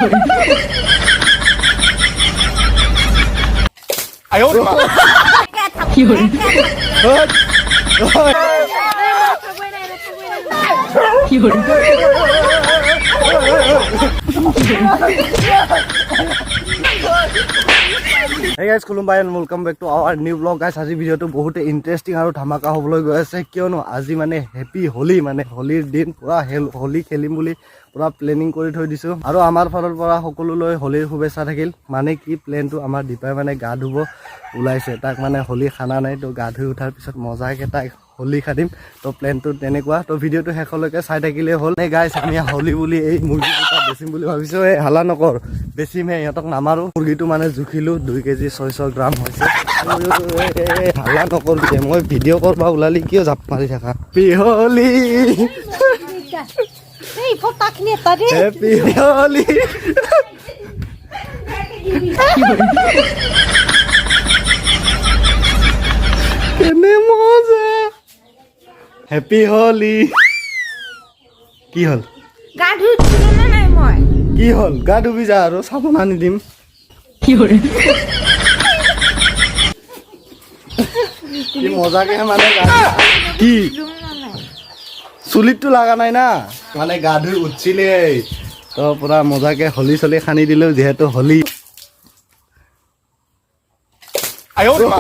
哎呦我的妈！有人，有人。 Hey guys, Kulumbai and welcome back to our new vlog guys. আজি video to বহুত interesting আৰু ধামাকা হ'বলৈ গৈ আছে কিয়নো আজি মানে হ্যাপি হোলি মানে হোলিৰ দিন পুৰা হোলি খেলিম বুলি পুৰা প্লেনিং কৰি থৈ দিছো আৰু আমাৰ ফালৰ পৰা সকলোলৈ হোলিৰ শুভেচ্ছা থাকিল মানে কি প্লেনটো আমাৰ দীপাই মানে গা ধুব ওলাইছে তাক মানে হোলি খানা নাই তো গা ধুই উঠাৰ পিছত মজাকে তাক হোলি খাদিম তো প্লেনটো তেনেকুৱা তো ভিডিওটো শেষলৈকে চাই থাকিলে হ'ল নে গাইস আমি হোলি বুলি এই মুৰ্গীটা বেচিম বুলি ভাবিছো এই হালা নকৰ বেচিমে ইহঁতক নামাৰো মুৰ্গীটো মানে জুখিলো 2 কেজি 600 গ্ৰাম হৈছে হালা নকৰ মই ভিডিও কৰবা ওলালি কিয় জাপ মাৰি থাকা পিহলি এই ফটাকনি তাৰে হ্যাপি হোলি কেনে মজা হ্যাপি হোলি কি হল গা ধুইছিলা নাই মই কি হল গা ধুবি যা আৰু চাবোন আনি দিম কি কৰে কি মজাকে মানে কি চুলিটো লাগা নাই না মানে গা ধুই উঠিলে তো পুৰা মজাকে হোলি চলি খানি দিলো যেহেতু হোলি 哎呦我的妈！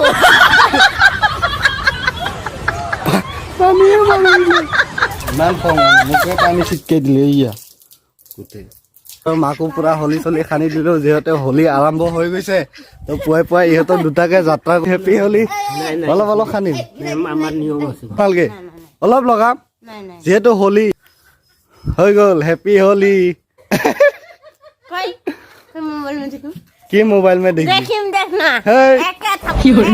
ইমান খং মোকে পানী ছিটকে দিলে ইয়া গোটেই তো মাকো পুৰা হোলি চলি খানি দিলো যিহেতু হোলি আৰম্ভ হৈ গৈছে তো পুৱাই পুৱাই ইহঁতৰ দুটাকে যাত্ৰা হেপি হোলি অলপ অলপ খানিম আমাৰ নিয়ম আছে ভালকে অলপ লগাম যেহেতু হোলি হৈ গ'ল হেপি হোলি কই মোবাইল মে দেখুম কি মোবাইল মে দেখি দেখিম দেখ না হেই একা থাক কি হল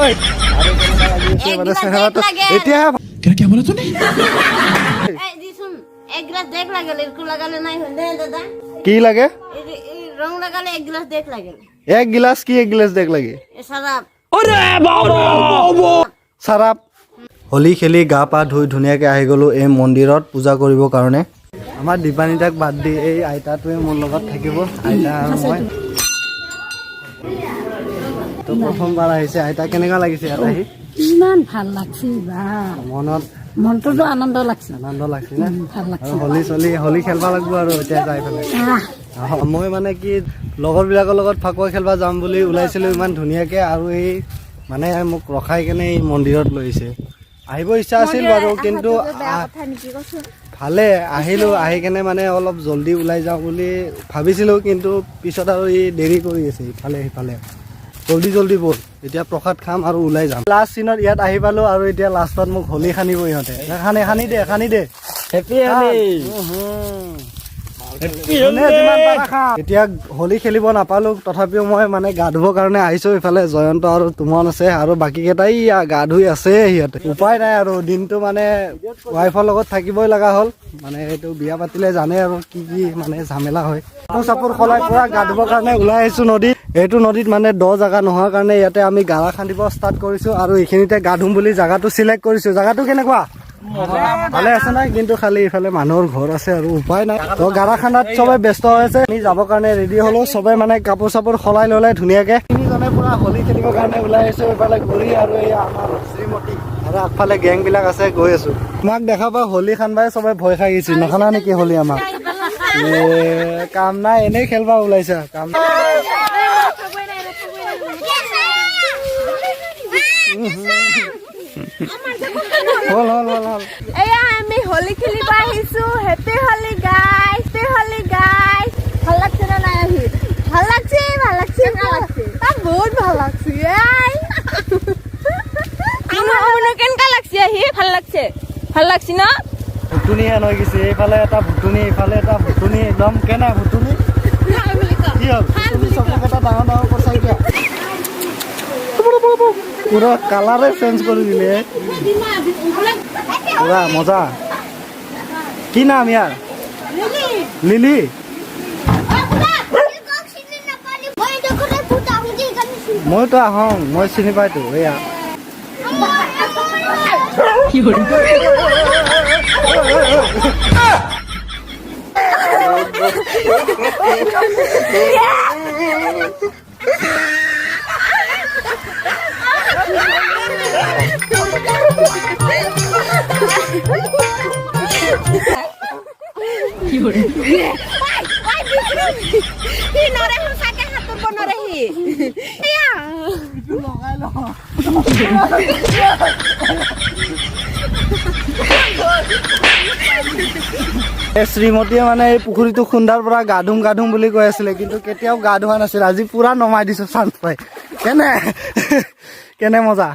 ওই মানে সেহাটো এতিয়া क्या बोला तूने? এই দিছুন এক গ্লাস দেখ লাগেল এরকম লাগালে নাই হল দাদা কি লাগে এই রং লাগালে এক গ্লাস দেখ লাগেল এক গিলাস কি এক গিলাস দেখ লাগে এ সারাপ চাৰাপ হোলি খেলি গা পা ধুই ধুনীয়াকৈ আহি গ'লোঁ এই মন্দিৰত পূজা কৰিবৰ কাৰণে আমাৰ দীপানিতাক বাদ দি এই আইতাটোৱে মোৰ লগত থাকিব আইতা আৰু মই তো প্ৰথমবাৰ আহিছে আইতা কেনেকুৱা লাগিছে ইয়াত আহি ইমান ভাল লাগছে বা মনত মনটোতো আনন্দ লাগছে আনন্দ লাগছে না ভাল লাগছে হোলি চলি হোলি খেলিব লাগিব আৰু এতিয়া যাই পেলাই মই মানে কি লগৰবিলাকৰ লগত ফাকুৱা খেলিব যাম বুলি ওলাইছিলোঁ ইমান ধুনীয়াকৈ আৰু এই মানে মোক ৰখাই কেনে এই মন্দিৰত লৈছে আহিব ইচ্ছা আছিল বাৰু কিন্তু ভালে আহিলোঁ আহি কেনে মানে অলপ জল্দি ওলাই যাওঁ বুলি ভাবিছিলোঁ কিন্তু পিছত আৰু ই দেৰি কৰি আছে ইফালে সিফালে জল্দি বল এতিয়া প্ৰসাদ খাম আৰু ওলাই যাম লাষ্ট চিনত ইয়াত আহি পালোঁ আৰু এতিয়া লাষ্টত মোক হোলি খানিব ইহঁতে খানি দে হেপী হোলি এতিয়া হোলি খেলিব নাপালোঁ তথাপিও মই মানে গা ধুবৰ কাৰণে আহিছোঁ ইফালে জয়ন্ত আৰু তুমন আছে আৰু বাকী কেইটাই গা ধুই আছে সিহঁতে উপায় নাই আৰু দিনটো মানে ৱাইফৰ লগত থাকিবই লগা হ'ল মানে এইটো বিয়া পাতিলে জানে আৰু কি মানে ঝামেলা হয় কাপোৰ চাপোৰ সলাই পুৰা গা ধুবৰ কাৰণে ওলাই আহিছোঁ নদীত এইটো নদীত মানে দ জেগা নোহোৱাৰ কাৰণে ইয়াতে আমি গাৰা খান্দিব ষ্টাৰ্ট কৰিছোঁ আৰু এইখিনিতে গা ধুম বুলি জেগাটো চিলেক্ট কৰিছোঁ জেগাটো কেনেকুৱা ভালে আছে নাই কিন্তু খালি ইফালে মানুহৰ ঘৰ আছে আৰু উপায় নাই তো গাৰা খান্দাত চবেই ব্যস্ত হৈ আছে আমি যাবৰ কাৰণে ৰেডি হ'লো চবে মানে কাপোৰ চাপোৰ সলাই ল'লে ধুনীয়াকে তিনিজনে পুৰা হোলি খেলিবৰ কাৰণে ওলাই আহিছোঁ এইফালে ঘূৰি আৰু এই আমাৰ শ্ৰীমতী আৰু আগফালে গেংবিলাক আছে গৈ আছোঁ তোমাক দেখা পাই হোলি খানবাই চবে ভয় খাই গৈছে নাখানা নেকি হোলি আমাক কাম নাই এনেই খেলবা ওলাইছা কাম হল এয়া আমি হোলি খেলিব আহিছো হ্যাপি হোলি গাইস ভাল লাগছে না নাই আহি ভাল লাগছে বহুত ভাল লাগছে আমার মনে কেনকা লাগছে আহি ভাল লাগছে না ভুতুনি হেন হৈ গৈছে এইফালে এটা ভুতুনি ইফালে এটা ভুতুনি একদম কেনে ভুতুনি কি হ'ল চকুকেইটা ডাঙৰ কৈছা এতিয়া পুৰা কালাৰে চেঞ্জ কৰি দিলে পুৰা মজা কি নাম ইয়াৰ লিলি মইতো আহোঁ মই চিনি পাইতো এয়া কি কৰে সি নৰে সঁচাকে সাঁতুৰিব নৰে সি শ্ৰীমতীয়ে মানে এই পুখুৰীটো খুন্দাৰ পৰা গা ধুম বুলি কৈ আছিলে, কিন্তু কেতিয়াও গা ধোৱা নাছিল। আজি পুৰা নমাই দিছো চান্স পাই। কেনে মজা।